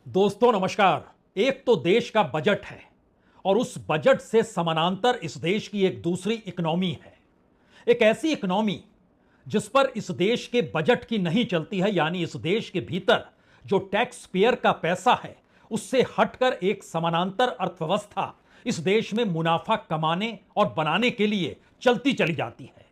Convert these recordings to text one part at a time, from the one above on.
दोस्तों नमस्कार। एक तो देश का बजट है और उस बजट से समानांतर इस देश की एक दूसरी इकोनॉमी है। एक ऐसी इकोनॉमी जिस पर इस देश के बजट की नहीं चलती है, यानी इस देश के भीतर जो टैक्स पेयर का पैसा है उससे हटकर एक समानांतर अर्थव्यवस्था इस देश में मुनाफा कमाने और बनाने के लिए चलती चली जाती है।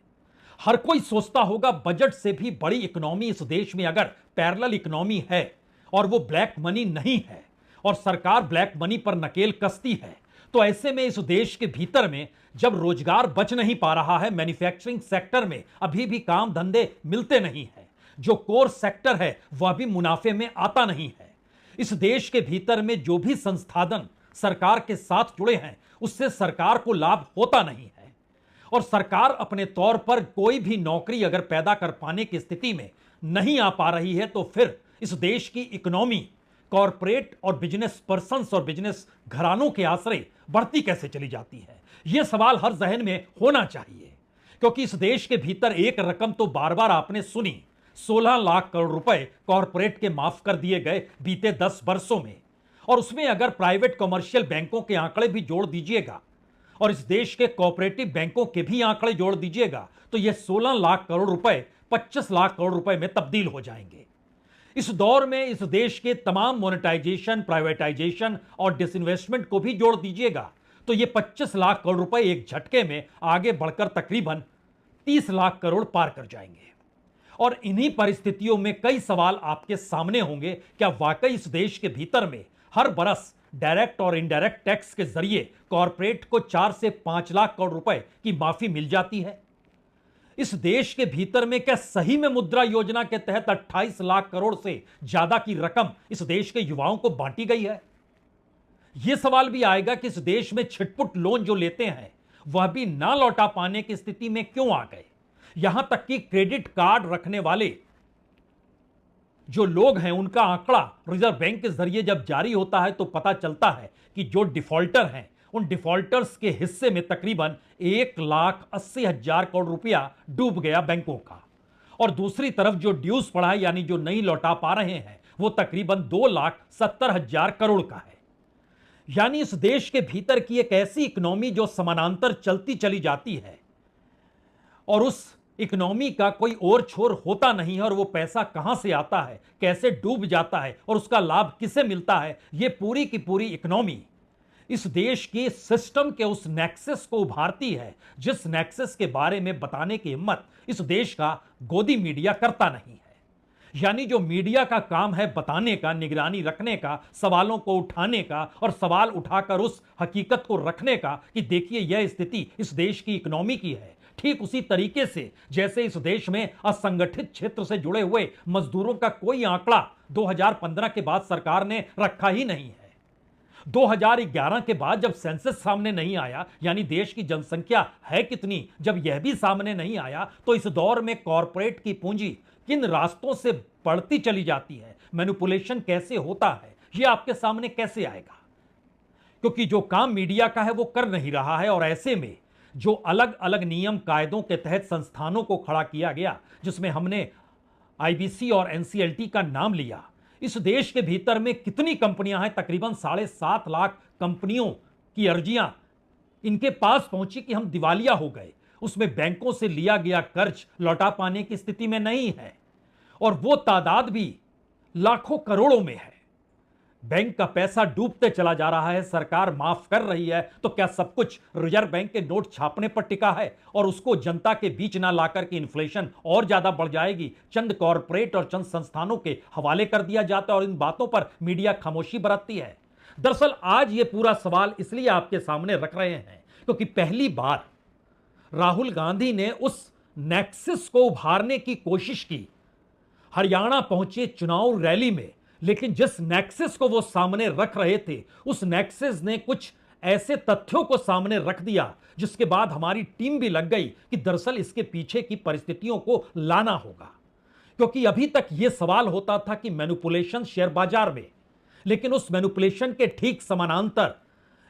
हर कोई सोचता होगा बजट से भी बड़ी इकोनॉमी इस देश में अगर पैरेलल इकोनॉमी है और वो ब्लैक मनी नहीं है और सरकार ब्लैक मनी पर नकेल कसती है, तो ऐसे में इस देश के भीतर में जब रोजगार बच नहीं पा रहा है, मैन्युफैक्चरिंग सेक्टर में अभी भी काम धंधे मिलते नहीं है, जो कोर सेक्टर है वह भी मुनाफे में आता नहीं है, इस देश के भीतर में जो भी संसाधन सरकार के साथ जुड़े हैं उससे सरकार को लाभ होता नहीं है और सरकार अपने तौर पर कोई भी नौकरी अगर पैदा कर पाने की स्थिति में नहीं आ पा रही है, तो फिर इस देश की इकोनॉमी कॉरपोरेट और बिजनेस पर्संस और बिजनेस घरानों के आश्रय बढ़ती कैसे चली जाती है। यह सवाल हर जहन में होना चाहिए, क्योंकि इस देश के भीतर एक रकम तो बार बार आपने सुनी, 16 लाख करोड़ रुपए कॉरपोरेट के माफ कर दिए गए बीते 10 वर्षों में, और उसमें अगर प्राइवेट कमर्शियल बैंकों के आंकड़े भी जोड़ दीजिएगा और इस देश के कोऑपरेटिव बैंकों के भी आंकड़े जोड़ दीजिएगा तो यह 16 लाख करोड़ रुपए 25 लाख करोड़ रुपए में तब्दील हो जाएंगे। इस दौर में इस देश के तमाम मोनेटाइजेशन, प्राइवेटाइजेशन और डिसइन्वेस्टमेंट को भी जोड़ दीजिएगा तो यह 25 लाख करोड़ रुपए एक झटके में आगे बढ़कर तकरीबन 30 लाख करोड़ पार कर जाएंगे। और इन्हीं परिस्थितियों में कई सवाल आपके सामने होंगे, क्या वाकई इस देश के भीतर में हर बरस डायरेक्ट और इनडायरेक्ट टैक्स के जरिए कॉरपोरेट को 4 से 5 लाख करोड़ रुपए की माफी मिल जाती है? इस देश के भीतर में क्या सही में मुद्रा योजना के तहत 28 लाख करोड़ से ज्यादा की रकम इस देश के युवाओं को बांटी गई है? यह सवाल भी आएगा कि इस देश में छिटपुट लोन जो लेते हैं वह भी ना लौटा पाने की स्थिति में क्यों आ गए। यहां तक कि क्रेडिट कार्ड रखने वाले जो लोग हैं उनका आंकड़ा रिजर्व बैंक के जरिए जब जारी होता है तो पता चलता है कि जो डिफॉल्टर हैं उन डिफॉल्टर्स के हिस्से में तकरीबन 1,80,000 करोड़ रुपया डूब गया बैंकों का, और दूसरी तरफ जो ड्यूज पड़ा है यानी जो नहीं लौटा पा रहे हैं वो तकरीबन 2,70,000 करोड़ का है। यानी इस देश के भीतर की एक ऐसी इकोनॉमी जो समानांतर चलती चली जाती है और उस इकोनॉमी का कोई और छोर होता नहीं है, और वो पैसा कहां से आता है, कैसे डूब जाता है और उसका लाभ किसे मिलता है, ये पूरी की पूरी इकोनॉमी इस देश के सिस्टम के उस नेक्सस को उभारती है जिस नेक्सस के बारे में बताने की हिम्मत इस देश का गोदी मीडिया करता नहीं है। यानी जो मीडिया का काम है बताने का, निगरानी रखने का, सवालों को उठाने का और सवाल उठाकर उस हकीकत को रखने का कि देखिए यह स्थिति इस देश की इकोनॉमी की है, ठीक उसी तरीके से जैसे इस देश में असंगठित क्षेत्र से जुड़े हुए मजदूरों का कोई आंकड़ा 2015 के बाद सरकार ने रखा ही नहीं है। 2011 के बाद जब सेंसस सामने नहीं आया, यानी देश की जनसंख्या है कितनी, जब यह भी सामने नहीं आया, तो इस दौर में कॉरपोरेट की पूंजी किन रास्तों से बढ़ती चली जाती है, मैनिपुलेशन कैसे होता है, यह आपके सामने कैसे आएगा? क्योंकि जो काम मीडिया का है वो कर नहीं रहा है, और ऐसे में जो अलग अलग नियम कायदों के तहत संस्थानों को खड़ा किया गया, जिसमें हमने आईबीसी और एनसीएलटी का नाम लिया, इस देश के भीतर में कितनी कंपनियां हैं, तकरीबन 7.5 लाख कंपनियों की अर्जियां इनके पास पहुंची कि हम दिवालिया हो गए। उसमें बैंकों से लिया गया कर्ज लौटा पाने की स्थिति में नहीं है, और वो तादाद भी लाखों करोड़ों में है। बैंक का पैसा डूबते चला जा रहा है, सरकार माफ कर रही है, तो क्या सब कुछ रिजर्व बैंक के नोट छापने पर टिका है और उसको जनता के बीच ना लाकर के इन्फ्लेशन और ज्यादा बढ़ जाएगी, चंद कॉरपोरेट और चंद संस्थानों के हवाले कर दिया जाता है और इन बातों पर मीडिया खामोशी बरतती है? दरअसल आज ये पूरा सवाल इसलिए आपके सामने रख रहे हैं क्योंकि पहली बार राहुल गांधी ने उस नेक्सस को उभारने की कोशिश की, हरियाणा पहुंचे चुनाव रैली में, लेकिन जिस नेक्सस को वो सामने रख रहे थे उस नेक्सस ने कुछ ऐसे तथ्यों को सामने रख दिया जिसके बाद हमारी टीम भी लग गई कि दरअसल इसके पीछे की परिस्थितियों को लाना होगा। क्योंकि अभी तक यह सवाल होता था कि मैनिपुलेशन शेयर बाजार में, लेकिन उस मैनिपुलेशन के ठीक समानांतर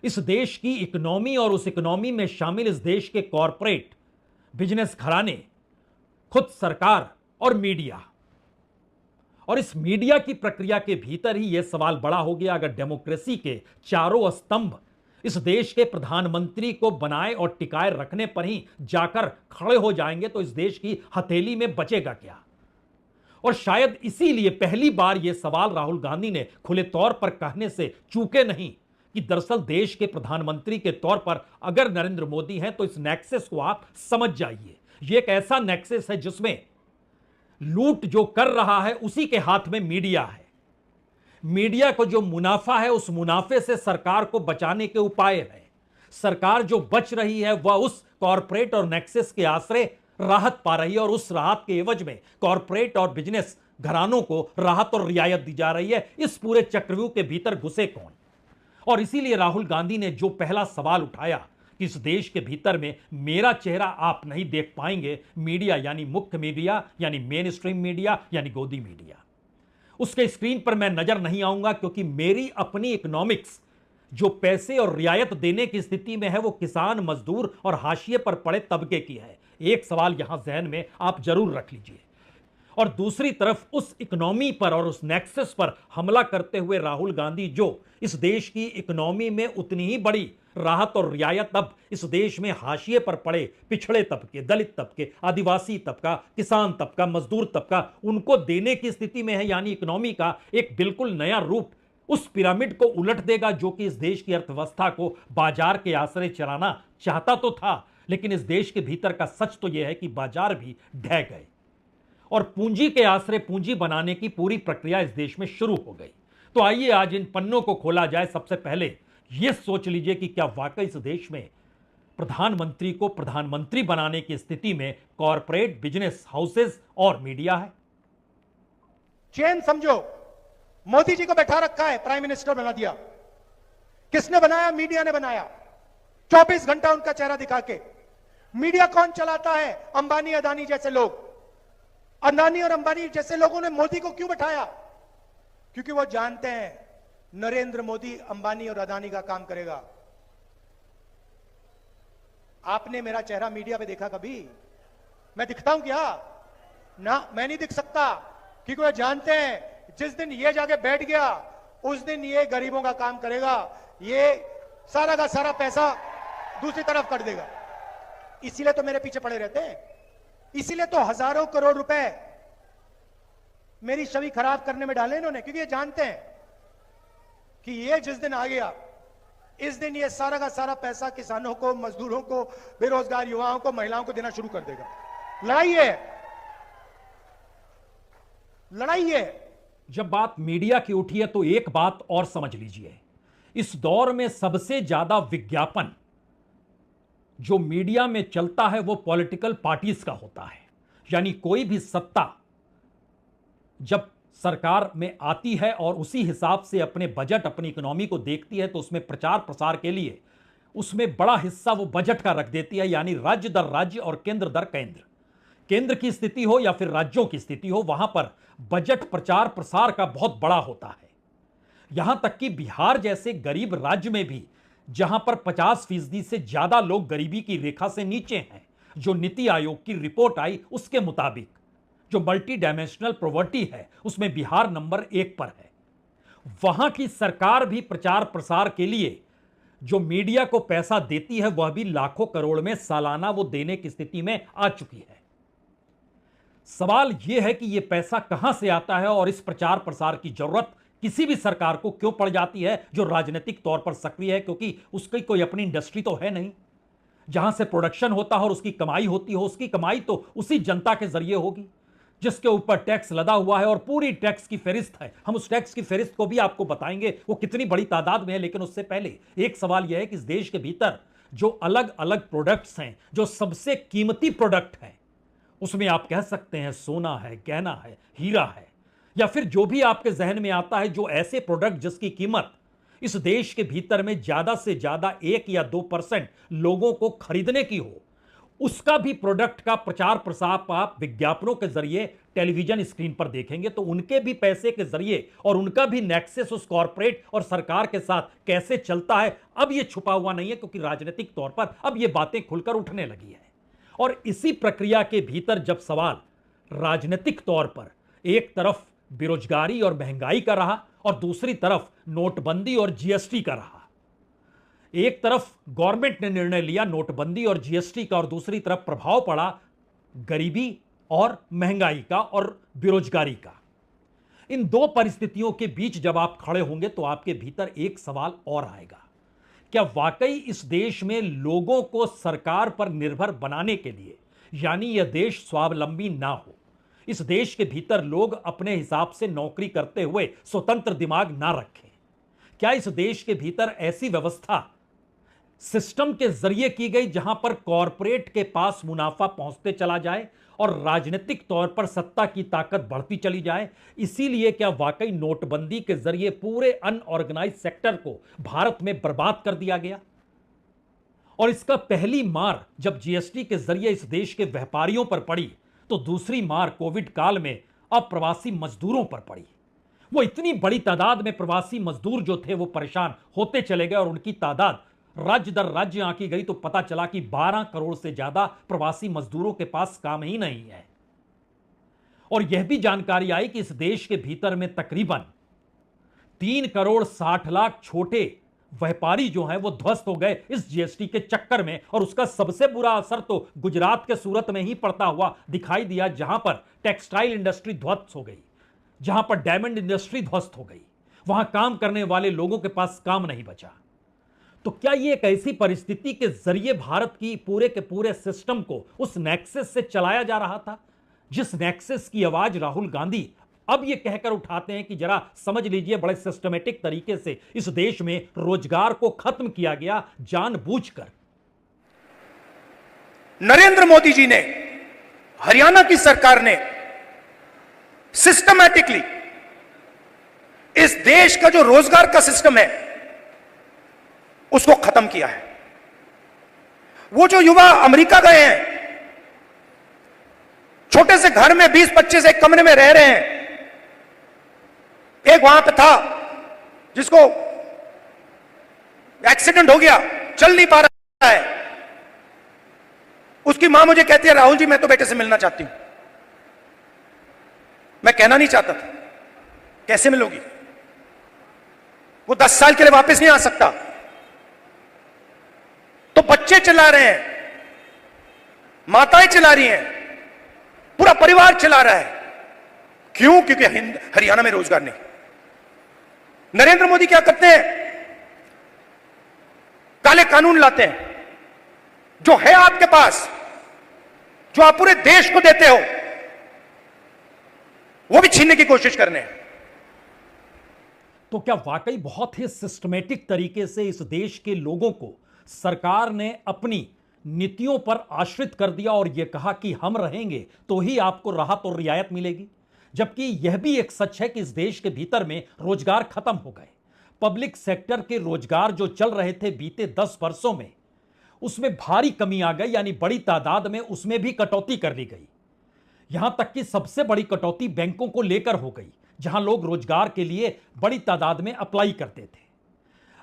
इस देश की इकोनॉमी और उस इकोनॉमी में शामिल इस देश के कॉरपोरेट, बिजनेस घराने, खुद सरकार और मीडिया, और इस मीडिया की प्रक्रिया के भीतर ही यह सवाल बड़ा हो गया, अगर डेमोक्रेसी के चारों स्तंभ इस देश के प्रधानमंत्री को बनाए और टिकाए रखने पर ही जाकर खड़े हो जाएंगे तो इस देश की हथेली में बचेगा क्या। और शायद इसीलिए पहली बार यह सवाल राहुल गांधी ने खुले तौर पर कहने से चूके नहीं कि दरअसल देश के प्रधानमंत्री के तौर पर अगर नरेंद्र मोदी हैं तो इस नेक्सस को आप समझ जाइए। यह एक ऐसा नेक्सस है जिसमें लूट जो कर रहा है उसी के हाथ में मीडिया है। मीडिया को जो मुनाफा है उस मुनाफे से सरकार को बचाने के उपाय है। सरकार जो बच रही है वह उस कॉरपोरेट और नेक्सस के आश्रय राहत पा रही है और उस राहत के एवज में कॉरपोरेट और बिजनेस घरानों को राहत और रियायत दी जा रही है। इस पूरे चक्रव्यूह के भीतर घुसे कौन? और इसीलिए राहुल गांधी ने जो पहला सवाल उठाया कि इस देश के भीतर में मेरा चेहरा आप नहीं देख पाएंगे, मीडिया यानी मुख्य मीडिया यानी मेन स्ट्रीम मीडिया यानी गोदी मीडिया, उसके स्क्रीन पर मैं नजर नहीं आऊंगा क्योंकि मेरी अपनी इकोनॉमिक्स जो पैसे और रियायत देने की स्थिति में है वो किसान, मजदूर और हाशिए पर पड़े तबके की है। एक सवाल यहां जहन में आप जरूर रख लीजिए। और दूसरी तरफ उस इकोनॉमी पर और उस नेक्सस पर हमला करते हुए राहुल गांधी जो इस देश की इकोनॉमी में उतनी ही बड़ी राहत और रियायत अब इस देश में हाशिए पर पड़े पिछड़े तबके, दलित तबके, आदिवासी तबका, किसान तबका, मजदूर तबका, उनको देने की स्थिति में है। यानी इकोनॉमी का एक बिल्कुल नया रूप उस पिरामिड को उलट देगा जो कि इस देश की अर्थव्यवस्था को बाजार के आश्रय चलाना चाहता तो था, लेकिन इस देश के भीतर का सच तो यह है कि बाजार भी ढह गए और पूंजी के आश्रय पूंजी बनाने की पूरी प्रक्रिया इस देश में शुरू हो गई। तो आइए आज इन पन्नों को खोला जाए। सबसे पहले यह सोच लीजिए कि क्या वाकई इस देश में प्रधानमंत्री को प्रधानमंत्री बनाने की स्थिति में कॉरपोरेट, बिजनेस हाउसेस और मीडिया है? चेन समझो, मोदी जी को बैठा रखा है, प्राइम मिनिस्टर बना दिया। किसने बनाया? मीडिया ने बनाया। 24 घंटा उनका चेहरा दिखा के। मीडिया कौन चलाता है? अंबानी, अदानी जैसे लोग। अदानी और अंबानी जैसे लोगों ने मोदी को क्यों बैठाया? क्योंकि वो जानते हैं नरेंद्र मोदी अंबानी और अदानी का काम करेगा। आपने मेरा चेहरा मीडिया पे देखा कभी? मैं दिखता हूं क्या? ना, मैं नहीं दिख सकता, क्योंकि वो जानते हैं जिस दिन ये जाके बैठ गया उस दिन ये गरीबों का काम करेगा, ये सारा का सारा पैसा दूसरी तरफ कर देगा। इसीलिए तो मेरे पीछे पड़े रहते हैं, इसीलिए तो हजारों करोड़ रुपए मेरी छवि खराब करने में डाले इन्होंने, क्योंकि ये जानते हैं कि ये जिस दिन आ गया इस दिन ये सारा का सारा पैसा किसानों को, मजदूरों को, बेरोजगार युवाओं को, महिलाओं को देना शुरू कर देगा। लड़ाई है, लड़ाई है। जब बात मीडिया की उठी है तो एक बात और समझ लीजिए, इस दौर में सबसे ज्यादा विज्ञापन जो मीडिया में चलता है वो पॉलिटिकल पार्टीज का होता है। यानी कोई भी सत्ता जब सरकार में आती है और उसी हिसाब से अपने बजट, अपनी इकोनॉमी को देखती है तो उसमें प्रचार प्रसार के लिए उसमें बड़ा हिस्सा वो बजट का रख देती है। यानी राज्य दर राज्य और केंद्र दर केंद्र, केंद्र की स्थिति हो या फिर राज्यों की स्थिति हो, वहां पर बजट प्रचार प्रसार का बहुत बड़ा होता है। यहां तक कि बिहार जैसे गरीब राज्य में भी जहां पर 50% से ज्यादा लोग गरीबी की रेखा से नीचे हैं, जो नीति आयोग की रिपोर्ट आई उसके मुताबिक जो मल्टी डायमेंशनल पॉवर्टी है उसमें बिहार नंबर 1 पर है। वहां की सरकार भी प्रचार प्रसार के लिए जो मीडिया को पैसा देती है वह भी लाखों करोड़ में सालाना वो देने की स्थिति में आ चुकी है। सवाल यह है कि यह पैसा कहां से आता है और इस प्रचार प्रसार की जरूरत किसी भी सरकार को क्यों पड़ जाती है जो राजनीतिक तौर पर सक्रिय है, क्योंकि उसकी कोई अपनी इंडस्ट्री तो है नहीं जहां से प्रोडक्शन होता हो और उसकी कमाई होती हो। उसकी कमाई तो उसी जनता के जरिए होगी जिसके ऊपर टैक्स लदा हुआ है और पूरी टैक्स की फेरिस्त है। हम उस टैक्स की फेरिस्त को भी आपको बताएंगे वो कितनी बड़ी तादाद में है। लेकिन उससे पहले एक सवाल यह है कि इस देश के भीतर जो अलग अलग प्रोडक्ट्स हैं, जो सबसे कीमती प्रोडक्ट हैं, उसमें आप कह सकते हैं सोना है, गहना है, हीरा है, या फिर जो भी आपके जहन में आता है, जो ऐसे प्रोडक्ट जिसकी कीमत इस देश के भीतर में ज्यादा से ज्यादा 1 या 2% लोगों को खरीदने की हो, उसका भी प्रोडक्ट का प्रचार प्रसार आप विज्ञापनों के जरिए टेलीविजन स्क्रीन पर देखेंगे तो उनके भी पैसे के जरिए और उनका भी नेक्सस उस कॉर्पोरेट और सरकार के साथ कैसे चलता है, अब यह छुपा हुआ नहीं है, क्योंकि राजनीतिक तौर पर अब यह बातें खुलकर उठने लगी है। और इसी प्रक्रिया के भीतर जब सवाल राजनीतिक तौर पर एक तरफ बेरोजगारी और महंगाई का रहा और दूसरी तरफ नोटबंदी और जीएसटी का रहा। एक तरफ गवर्नमेंट ने निर्णय लिया नोटबंदी और जीएसटी का और दूसरी तरफ प्रभाव पड़ा गरीबी और महंगाई का और बेरोजगारी का। इन दो परिस्थितियों के बीच जब आप खड़े होंगे तो आपके भीतर एक सवाल और आएगा, क्या वाकई इस देश में लोगों को सरकार पर निर्भर बनाने के लिए, यानी यह देश स्वावलंबी ना हो, इस देश के भीतर लोग अपने हिसाब से नौकरी करते हुए स्वतंत्र दिमाग ना रखें? क्या इस देश के भीतर ऐसी व्यवस्था सिस्टम के जरिए की गई जहां पर कॉरपोरेट के पास मुनाफा पहुंचते चला जाए और राजनीतिक तौर पर सत्ता की ताकत बढ़ती चली जाए? इसीलिए क्या वाकई नोटबंदी के जरिए पूरे अनऑर्गेनाइज सेक्टर को भारत में बर्बाद कर दिया गया? और इसका पहली मार जब जीएसटी के जरिए इस देश के व्यापारियों पर पड़ी तो दूसरी मार कोविड काल में अप्रवासी मजदूरों पर पड़ी। वो इतनी बड़ी तादाद में प्रवासी मजदूर जो थे वो परेशान होते चले गए और उनकी तादाद राज्य दर राज्य आंकी गई तो पता चला कि 12 करोड़ से ज्यादा प्रवासी मजदूरों के पास काम ही नहीं है। और यह भी जानकारी आई कि इस देश के भीतर में तकरीबन 3 करोड़ 60 लाख छोटे व्यापारी जो हैं वो ध्वस्त हो गए इस जीएसटी के चक्कर में। और उसका सबसे बुरा असर तो गुजरात के सूरत में ही पड़ता हुआ दिखाई दिया, जहां पर टेक्सटाइल इंडस्ट्री ध्वस्त हो गई, जहां पर डायमंड इंडस्ट्री ध्वस्त हो गई, वहां काम करने वाले लोगों के पास काम नहीं बचा। तो क्या यह एक ऐसी परिस्थिति के जरिए भारत की पूरे के पूरे सिस्टम को उस नेक्सस से चलाया जा रहा था जिस नेक्सस की आवाज राहुल गांधी अब यह कहकर उठाते हैं कि जरा समझ लीजिए बड़े सिस्टमेटिक तरीके से इस देश में रोजगार को खत्म किया गया जानबूझकर? नरेंद्र मोदी जी ने, हरियाणा की सरकार ने सिस्टमैटिकली इस देश का जो रोजगार का सिस्टम है उसको खत्म किया है। वो जो युवा अमेरिका गए हैं, छोटे से घर में 20-25 एक कमरे में रह रहे हैं, एक वहां पे था जिसको एक्सीडेंट हो गया, चल नहीं पा रहा है, उसकी मां मुझे कहती है राहुल जी मैं तो बेटे से मिलना चाहती हूं। मैं कहना नहीं चाहता था, कैसे मिलोगी, वो 10 साल के लिए वापस नहीं आ सकता। तो बच्चे चिल्ला रहे हैं, माताएं चिल्ला रही हैं, पूरा परिवार चिल्ला रहा है। क्यों? क्योंकि हरियाणा में रोजगार नहीं। नरेंद्र मोदी क्या करते हैं? काले कानून लाते हैं, जो है आपके पास, जो आप पूरे देश को देते हो, वो भी छीनने की कोशिश कर रहे हैं। तो क्या वाकई बहुत ही सिस्टमेटिक तरीके से इस देश के लोगों को सरकार ने अपनी नीतियों पर आश्रित कर दिया और यह कहा कि हम रहेंगे तो ही आपको राहत और रियायत मिलेगी? जबकि यह भी एक सच है कि इस देश के भीतर में रोजगार खत्म हो गए। पब्लिक सेक्टर के रोजगार जो चल रहे थे बीते 10 वर्षों में, उसमें भारी कमी आ गई, यानी बड़ी तादाद में उसमें भी कटौती कर ली गई। यहां तक कि सबसे बड़ी कटौती बैंकों को लेकर हो गई, जहां लोग रोजगार के लिए बड़ी तादाद में अप्लाई करते थे।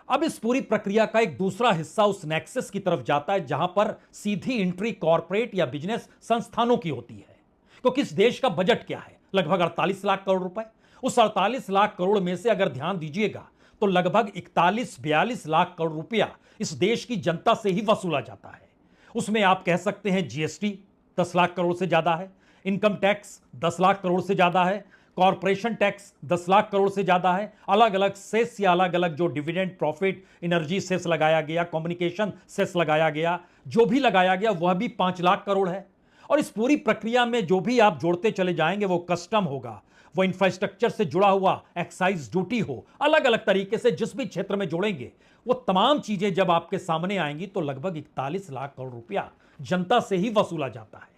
अब इस पूरी प्रक्रिया का एक दूसरा हिस्सा उस नेक्सस की तरफ जाता है जहां पर सीधी एंट्री कॉर्पोरेट या बिजनेस संस्थानों की होती है। क्योंकि इस देश का बजट क्या है? लगभग 48 लाख करोड़ रुपए। उस 48 लाख करोड़ में से अगर ध्यान दीजिएगा तो लगभग 41-42 लाख करोड़ रुपया इस देश की जनता से ही वसूला जाता है। उसमें आप कह सकते हैं जीएसटी 10 लाख करोड़ से ज्यादा है, इनकम टैक्स 10 लाख करोड़ से ज्यादा है, कॉर्पोरेशन टैक्स 10 लाख करोड़ से ज्यादा है, अलग अलग सेस या अलग अलग जो डिविडेंड, प्रॉफिट, एनर्जी सेस लगाया गया, कम्युनिकेशन सेस लगाया गया, जो भी लगाया गया वह भी 5 लाख करोड़ है। और इस पूरी प्रक्रिया में जो भी आप जोड़ते चले जाएंगे, वो कस्टम होगा, वो इंफ्रास्ट्रक्चर से जुड़ा हुआ एक्साइज ड्यूटी हो, अलग अलग तरीके से जिस भी क्षेत्र में जोड़ेंगे, वो तमाम चीजें जब आपके सामने आएंगी तो लगभग 41 लाख करोड़ रुपया जनता से ही वसूला जाता है।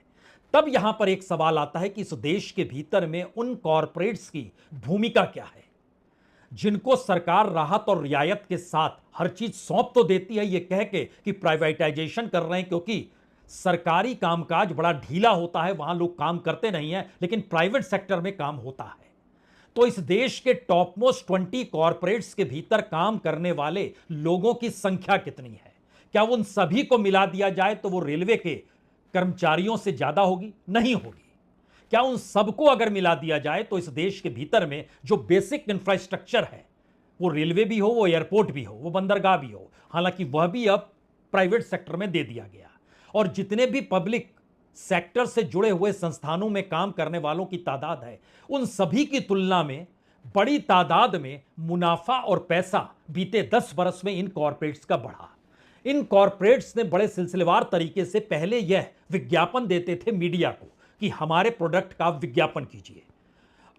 तब यहां पर एक सवाल आता है कि इस देश के भीतर में उन कॉरपोरेट्स की भूमिका क्या है, जिनको सरकार राहत और रियायत के साथ हर चीज सौंप तो देती है, यह कह के कि प्राइवेटाइजेशन कर रहे हैं, क्योंकि सरकारी कामकाज बड़ा ढीला होता है, वहां लोग काम करते नहीं हैं, लेकिन प्राइवेट सेक्टर में काम होता है। तो इस देश के टॉप मोस्ट 20 कॉरपोरेट्स के भीतर काम करने वाले लोगों की संख्या कितनी है? क्या उन सभी को मिला दिया जाए तो वो रेलवे के कर्मचारियों से ज्यादा होगी? नहीं होगी। क्या उन सबको अगर मिला दिया जाए तो इस देश के भीतर में जो बेसिक इंफ्रास्ट्रक्चर है, वो रेलवे भी हो, वो एयरपोर्ट भी हो, वो बंदरगाह भी हो, हालांकि वह भी अब प्राइवेट सेक्टर में दे दिया गया, और जितने भी पब्लिक सेक्टर से जुड़े हुए संस्थानों में काम करने वालों की तादाद है, उन सभी की तुलना में बड़ी तादाद में मुनाफा और पैसा बीते 10 बरस में इन कॉरपोरेट्स का बढ़ा। इन कॉरपोरेट्स ने बड़े सिलसिलेवार तरीके से पहले यह विज्ञापन देते थे मीडिया को कि हमारे प्रोडक्ट का विज्ञापन कीजिए।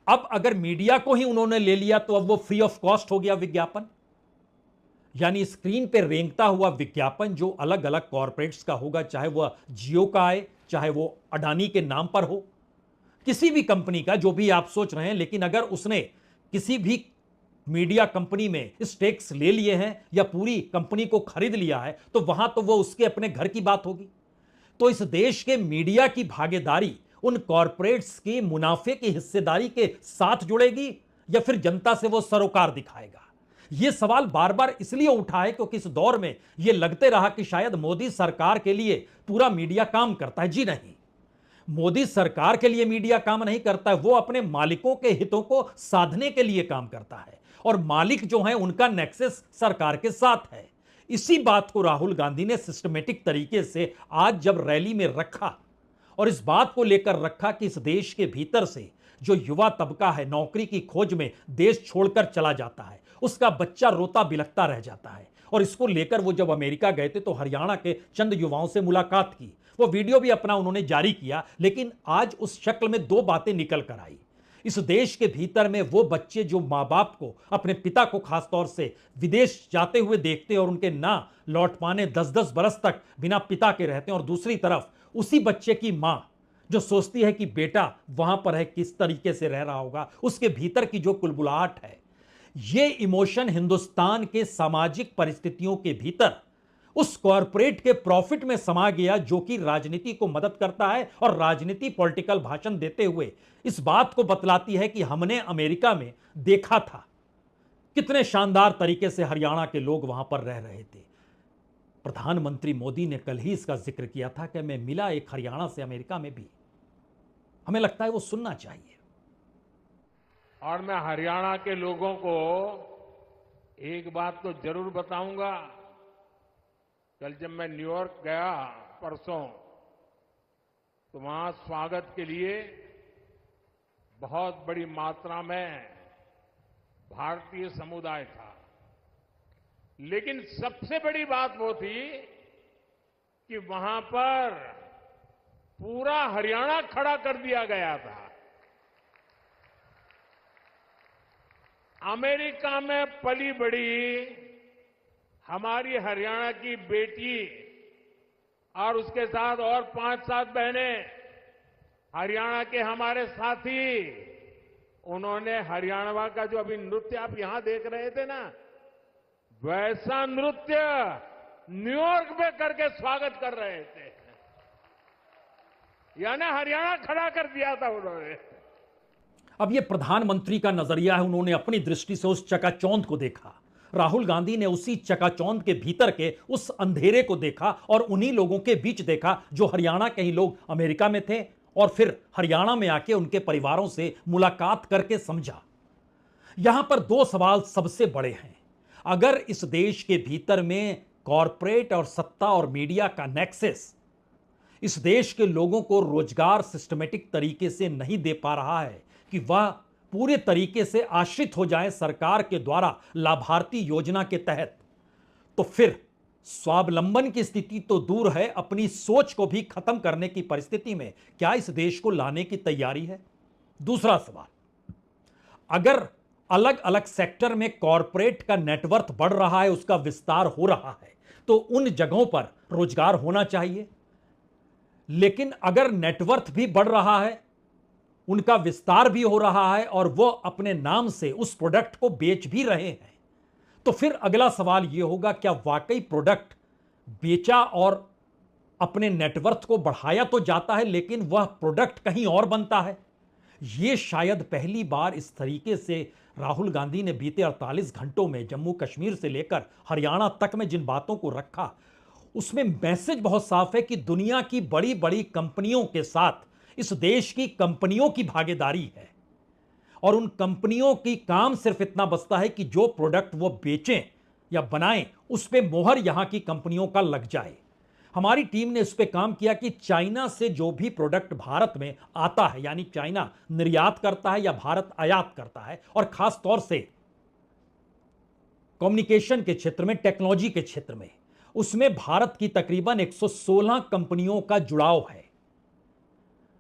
अब अगर मीडिया को ही उन्होंने ले लिया तो अब वो फ्री ऑफ कॉस्ट हो गया विज्ञापन, यानी स्क्रीन पे रेंगता हुआ विज्ञापन जो अलग अलग कॉरपोरेट्स का होगा, चाहे वह जियो का आए, चाहे वो अडानी के नाम पर हो, किसी भी कंपनी का, जो भी आप सोच रहे हैं, लेकिन अगर उसने किसी भी मीडिया कंपनी में स्टेक्स ले लिए हैं या पूरी कंपनी को खरीद लिया है तो वहां तो वो उसके अपने घर की बात होगी। तो इस देश के मीडिया की भागीदारी उन कॉरपोरेट्स की मुनाफे की हिस्सेदारी के साथ जुड़ेगी या फिर जनता से वो सरोकार दिखाएगा। यह सवाल बार बार इसलिए उठा है क्योंकि इस दौर में यह लगते रहा कि शायद मोदी सरकार के लिए पूरा मीडिया काम करता है। जी नहीं, मोदी सरकार के लिए मीडिया काम नहीं करता है, वो अपने मालिकों के हितों को साधने के लिए काम करता है, और मालिक जो है उनका नेक्सस सरकार के साथ है। इसी बात को राहुल गांधी ने सिस्टमेटिक तरीके से आज जब रैली में रखा और इस बात को लेकर रखा कि इस देश के भीतर से जो युवा तबका है नौकरी की खोज में देश छोड़कर चला जाता है, उसका बच्चा रोता बिलखता रह जाता है। और इसको लेकर वो जब अमेरिका गए थे तो हरियाणा के चंद युवाओं से मुलाकात की, वो वीडियो भी अपना उन्होंने जारी किया, लेकिन आज उस शक्ल में दो बातें निकल कर आई। इस देश के भीतर में वो बच्चे जो माँ बाप को, अपने पिता को खासतौर से विदेश जाते हुए देखते और उनके ना लौट पाने 10-10 बरस तक बिना पिता के रहते हैं, और दूसरी तरफ उसी बच्चे की माँ जो सोचती है कि बेटा वहां पर है, किस तरीके से रह रहा होगा, उसके भीतर की जो कुलबुलाहट है, ये इमोशन हिंदुस्तान के सामाजिक परिस्थितियों के भीतर उस कॉरपोरेट के प्रॉफिट में समा गया जो कि राजनीति को मदद करता है। और राजनीति पॉलिटिकल भाषण देते हुए इस बात को बतलाती है कि हमने अमेरिका में देखा था कितने शानदार तरीके से हरियाणा के लोग वहां पर रह रहे थे। प्रधानमंत्री मोदी ने कल ही इसका जिक्र किया था कि मैं मिला एक हरियाणा से अमेरिका में भी। हमें लगता है वो सुनना चाहिए। और मैं हरियाणा के लोगों को एक बात तो जरूर बताऊंगा। कल जब मैं न्यूयॉर्क गया परसों, तो वहां स्वागत के लिए बहुत बड़ी मात्रा में भारतीय समुदाय था। लेकिन सबसे बड़ी बात वो थी कि वहां पर पूरा हरियाणा खड़ा कर दिया गया था। अमेरिका में पली बड़ी हमारी हरियाणा की बेटी और उसके साथ और 5-7 बहनें, हरियाणा के हमारे साथी, उन्होंने हरियाणा का जो अभी नृत्य आप यहां देख रहे थे ना, वैसा नृत्य न्यूयॉर्क में करके स्वागत कर रहे थे। यानी हरियाणा खड़ा कर दिया था उन्होंने। अब ये प्रधानमंत्री का नजरिया है, उन्होंने अपनी दृष्टि से उस चकाचौंध को देखा। राहुल गांधी ने उसी चकाचौंध के भीतर के उस अंधेरे को देखा और उन्हीं लोगों के बीच देखा जो हरियाणा के ही लोग अमेरिका में थे, और फिर हरियाणा में आके उनके परिवारों से मुलाकात करके समझा। यहां पर दो सवाल सबसे बड़े हैं। अगर इस देश के भीतर में कॉरपोरेट और सत्ता और मीडिया का नेक्सस इस देश के लोगों को रोजगार सिस्टमेटिक तरीके से नहीं दे पा रहा है कि वह पूरे तरीके से आश्रित हो जाए सरकार के द्वारा लाभार्थी योजना के तहत, तो फिर स्वावलंबन की स्थिति तो दूर है, अपनी सोच को भी खत्म करने की परिस्थिति में क्या इस देश को लाने की तैयारी है? दूसरा सवाल, अगर अलग अलग सेक्टर में कॉरपोरेट का नेटवर्थ बढ़ रहा है, उसका विस्तार हो रहा है, तो उन जगहों पर रोजगार होना चाहिए। लेकिन अगर नेटवर्थ भी बढ़ रहा है, उनका विस्तार भी हो रहा है और वो अपने नाम से उस प्रोडक्ट को बेच भी रहे हैं, तो फिर अगला सवाल यह होगा, क्या वाकई प्रोडक्ट बेचा और अपने नेटवर्थ को बढ़ाया तो जाता है, लेकिन वह प्रोडक्ट कहीं और बनता है? यह शायद पहली बार इस तरीके से राहुल गांधी ने बीते 48 घंटों में जम्मू कश्मीर से लेकर हरियाणा तक में जिन बातों को रखा, उसमें मैसेज बहुत साफ है कि दुनिया की बड़ी बड़ी कंपनियों के साथ इस देश की कंपनियों की भागीदारी है। और उन कंपनियों की काम सिर्फ इतना बचता है कि जो प्रोडक्ट वो बेचें या बनाएं उस पे मोहर यहां की कंपनियों का लग जाए। हमारी टीम ने इस पे काम किया कि चाइना से जो भी प्रोडक्ट भारत में आता है, यानी चाइना निर्यात करता है या भारत आयात करता है, और खास तौर से कम्युनिकेशन के क्षेत्र में, टेक्नोलॉजी के क्षेत्र में, उसमें भारत की तकरीबन 116 कंपनियों का जुड़ाव है।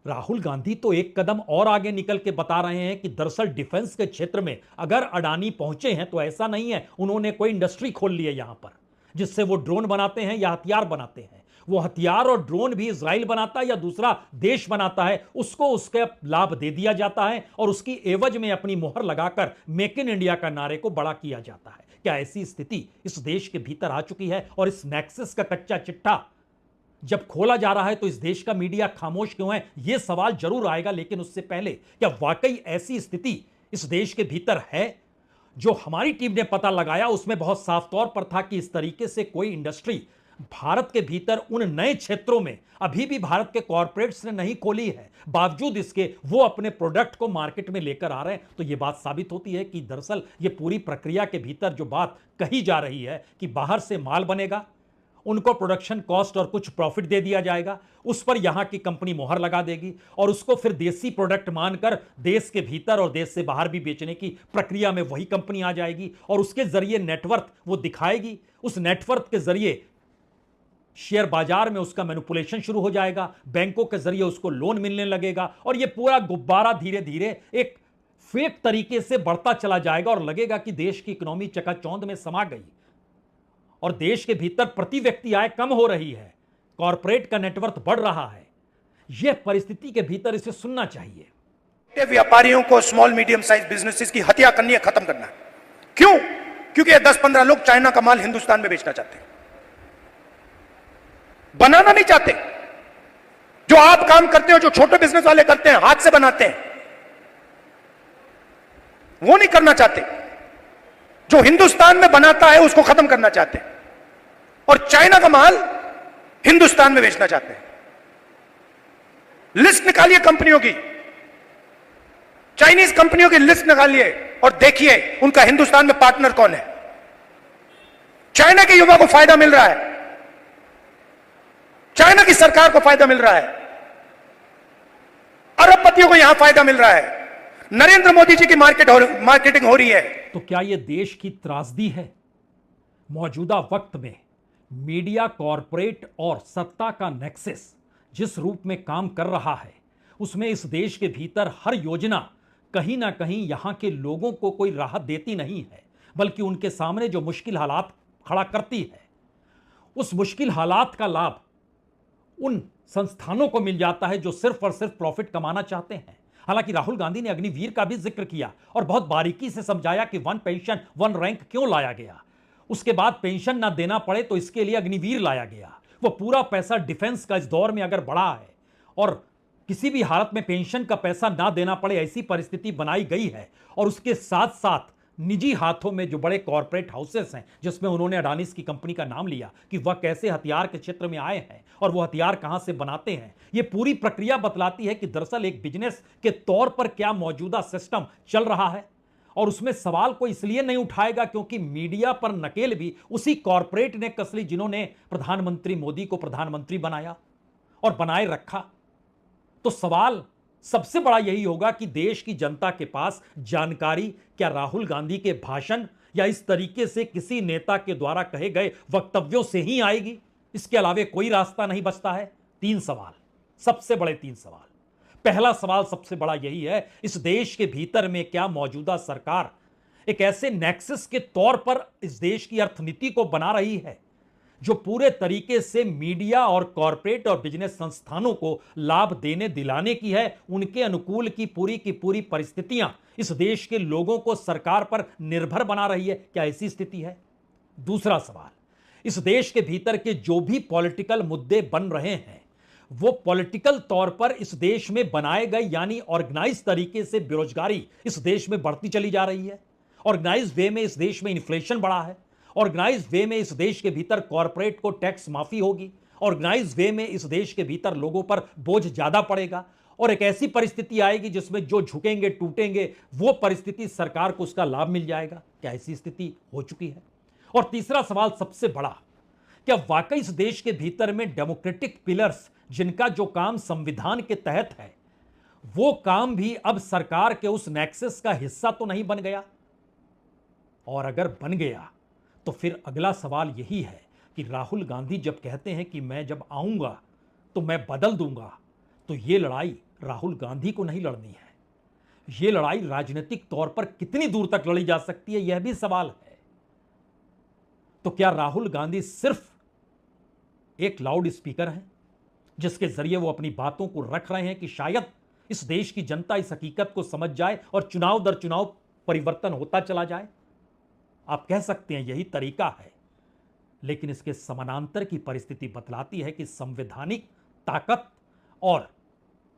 राहुल गांधी तो एक कदम और आगे निकल के बता रहे हैं कि दरअसल डिफेंस के क्षेत्र में अगर अडानी पहुंचे हैं तो ऐसा नहीं है उन्होंने कोई इंडस्ट्री खोल ली है यहां पर जिससे वो ड्रोन बनाते हैं या हथियार बनाते हैं। वो हथियार और ड्रोन भी इजराइल बनाता है या दूसरा देश बनाता है, उसको उसके लाभ दे दिया जाता है और उसकी एवज में अपनी मोहर लगाकर मेक इन इंडिया का नारे को बड़ा किया जाता है। क्या ऐसी स्थिति इस देश के भीतर आ चुकी है? और इस नेक्सस का कच्चा चिट्ठा जब खोला जा रहा है तो इस देश का मीडिया खामोश क्यों है? यह सवाल जरूर आएगा, लेकिन उससे पहले क्या वाकई ऐसी स्थिति इस देश के भीतर है? जो हमारी टीम ने पता लगाया उसमें बहुत साफ तौर पर था कि इस तरीके से कोई इंडस्ट्री भारत के भीतर उन नए क्षेत्रों में अभी भी भारत के कॉर्पोरेट्स ने नहीं खोली है, बावजूद इसके वो अपने प्रोडक्ट को मार्केट में लेकर आ रहे हैं। तो यह बात साबित होती है कि दरअसल ये पूरी प्रक्रिया के भीतर जो बात कही जा रही है कि बाहर से माल बनेगा, उनको प्रोडक्शन कॉस्ट और कुछ प्रॉफिट दे दिया जाएगा, उस पर यहां की कंपनी मोहर लगा देगी और उसको फिर देसी प्रोडक्ट मानकर देश के भीतर और देश से बाहर भी बेचने की प्रक्रिया में वही कंपनी आ जाएगी और उसके जरिए नेटवर्क वो दिखाएगी। उस नेटवर्क के जरिए शेयर बाजार में उसका मैनिपुलेशन शुरू हो जाएगा, बैंकों के जरिए उसको लोन मिलने लगेगा और यह पूरा गुब्बारा धीरे धीरे एक फेक तरीके से बढ़ता चला जाएगा और लगेगा कि देश की इकोनॉमी चकाचौंध में समा गई और देश के भीतर प्रति व्यक्ति आय कम हो रही है, कॉर्पोरेट का नेटवर्क बढ़ रहा है। यह परिस्थिति के भीतर इसे सुनना चाहिए। व्यापारियों को, स्मॉल मीडियम साइज बिजनेसेस की हत्या करनी है, खत्म करना है। क्यों? क्योंकि 10-15 लोग चाइना का माल हिंदुस्तान में बेचना चाहते हैं, बनाना नहीं चाहते। जो आप काम करते हो, जो छोटे बिजनेस वाले करते हैं, हाथ से बनाते हैं, वो नहीं करना चाहते। जो हिंदुस्तान में बनाता है उसको खत्म करना चाहते हैं और चाइना का माल हिंदुस्तान में बेचना चाहते हैं। लिस्ट निकालिए कंपनियों की, चाइनीज कंपनियों की लिस्ट निकालिए और देखिए उनका हिंदुस्तान में पार्टनर कौन है। चाइना के युवा को फायदा मिल रहा है, चाइना की सरकार को फायदा मिल रहा है, अरबपतियों को यहां फायदा मिल रहा है, नरेंद्र मोदी जी की मार्केटिंग हो रही है। तो क्या यह देश की त्रासदी है? मौजूदा वक्त में मीडिया, कॉरपोरेट और सत्ता का नेक्सस जिस रूप में काम कर रहा है उसमें इस देश के भीतर हर योजना कहीं ना कहीं यहां के लोगों को कोई राहत देती नहीं है, बल्कि उनके सामने जो मुश्किल हालात खड़ा करती है उस मुश्किल हालात का लाभ उन संस्थानों को मिल जाता है जो सिर्फ और सिर्फ प्रॉफिट कमाना चाहते हैं। हालांकि राहुल गांधी ने अग्निवीर का भी जिक्र किया और बहुत बारीकी से समझाया कि 1 पेंशन 1 रैंक क्यों लाया गया, उसके बाद पेंशन ना देना पड़े तो इसके लिए अग्निवीर लाया गया। वो पूरा पैसा डिफेंस का इस दौर में अगर बढ़ा है और किसी भी हालत में पेंशन का पैसा ना देना पड़े ऐसी परिस्थिति बनाई गई है और उसके साथ साथ निजी हाथों में जो बड़े कॉर्पोरेट हाउसेस हैं, जिसमें उन्होंने अडानीज की कंपनी का नाम लिया कि वह कैसे हथियार के क्षेत्र में आए हैं और वो हथियार कहां से बनाते हैं, ये पूरी प्रक्रिया बतलाती है कि दरअसल एक बिजनेस के तौर पर क्या मौजूदा सिस्टम चल रहा है। और उसमें सवाल को इसलिए नहीं उठाएगा क्योंकि मीडिया पर नकेल भी उसी कॉर्पोरेट ने कस ली जिन्होंने प्रधानमंत्री मोदी को प्रधानमंत्री बनाया और बनाए रखा। तो सवाल सबसे बड़ा यही होगा कि देश की जनता के पास जानकारी क्या राहुल गांधी के भाषण या इस तरीके से किसी नेता के द्वारा कहे गए वक्तव्यों से ही आएगी? इसके अलावे कोई रास्ता नहीं बचता है। 3 सवाल, सबसे बड़े 3 सवाल। पहला सवाल सबसे बड़ा यही है, इस देश के भीतर में क्या मौजूदा सरकार एक ऐसे नेक्सस के तौर पर इस देश की अर्थनीति को बना रही है जो पूरे तरीके से मीडिया और कॉरपोरेट और बिजनेस संस्थानों को लाभ देने दिलाने की है, उनके अनुकूल की पूरी परिस्थितियां इस देश के लोगों को सरकार पर निर्भर बना रही है? क्या ऐसी स्थिति है? दूसरा सवाल, इस देश के भीतर के जो भी पॉलिटिकल मुद्दे बन रहे हैं वो पॉलिटिकल तौर पर इस देश में बनाए गए, यानी ऑर्गेनाइज तरीके से बेरोजगारी इस देश में बढ़ती चली जा रही है, ऑर्गेनाइज वे में इस देश में इन्फ्लेशन बढ़ा है, ऑर्गेनाइज वे में इस देश के भीतर कॉर्पोरेट को टैक्स माफी होगी, ऑर्गेनाइज वे में इस देश के भीतर लोगों पर बोझ ज्यादा पड़ेगा और एक ऐसी परिस्थिति आएगी जिसमें जो झुकेंगे टूटेंगे वो परिस्थिति सरकार को उसका लाभ मिल जाएगा? क्या ऐसी स्थिति हो चुकी है? और तीसरा सवाल सबसे बड़ा, क्या वाकई इस देश के भीतर में डेमोक्रेटिक पिलर्स जिनका जो काम संविधान के तहत है वो काम भी अब सरकार के उस नेक्सस का हिस्सा तो नहीं बन गया? और अगर बन गया तो फिर अगला सवाल यही है कि राहुल गांधी जब कहते हैं कि मैं जब आऊंगा तो मैं बदल दूंगा, तो ये लड़ाई राहुल गांधी को नहीं लड़नी है। ये लड़ाई राजनीतिक तौर पर कितनी दूर तक लड़ी जा सकती है, यह भी सवाल है। तो क्या राहुल गांधी सिर्फ एक लाउड स्पीकर हैं जिसके जरिए वो अपनी बातों को रख रहे हैं कि शायद इस देश की जनता इस हकीकत को समझ जाए और चुनाव दर चुनाव परिवर्तन होता चला जाए? आप कह सकते हैं यही तरीका है, लेकिन इसके समानांतर की परिस्थिति बतलाती है कि संवैधानिक ताकत और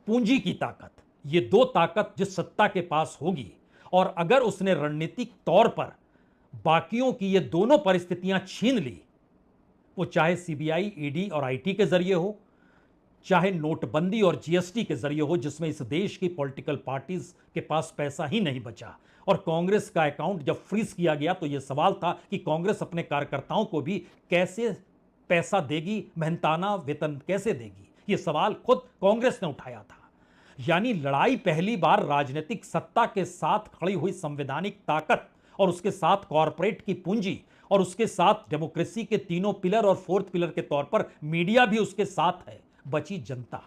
पूंजी की ताकत, ये दो ताकत जिस सत्ता के पास होगी, और अगर उसने रणनीतिक तौर पर बाकियों की ये दोनों परिस्थितियां छीन ली, वो चाहे सीबीआई, ईडी और आईटी के जरिए हो, चाहे नोटबंदी और जीएसटी के जरिए हो, जिसमें इस देश की पॉलिटिकल पार्टीज के पास पैसा ही नहीं बचा। और कांग्रेस का अकाउंट जब फ्रीज किया गया तो यह सवाल था कि कांग्रेस अपने कार्यकर्ताओं को भी कैसे पैसा देगी, मेहनताना वेतन कैसे देगी? यह सवाल खुद कांग्रेस ने उठाया था। यानी लड़ाई पहली बार राजनीतिक सत्ता के साथ खड़ी हुई संवैधानिक ताकत और उसके साथ कॉरपोरेट की पूंजी और उसके साथ डेमोक्रेसी के तीनों पिलर और फोर्थ पिलर के तौर पर मीडिया भी उसके साथ है। बची जनता।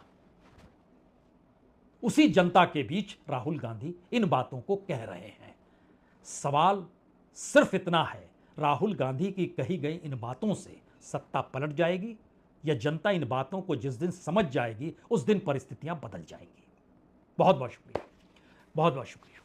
उसी जनता के बीच राहुल गांधी इन बातों को कह रहे हैं। सवाल सिर्फ इतना है, राहुल गांधी की कही गई इन बातों से सत्ता पलट जाएगी या जनता इन बातों को जिस दिन समझ जाएगी उस दिन परिस्थितियां बदल जाएंगी? बहुत बहुत शुक्रिया, बहुत बहुत शुक्रिया।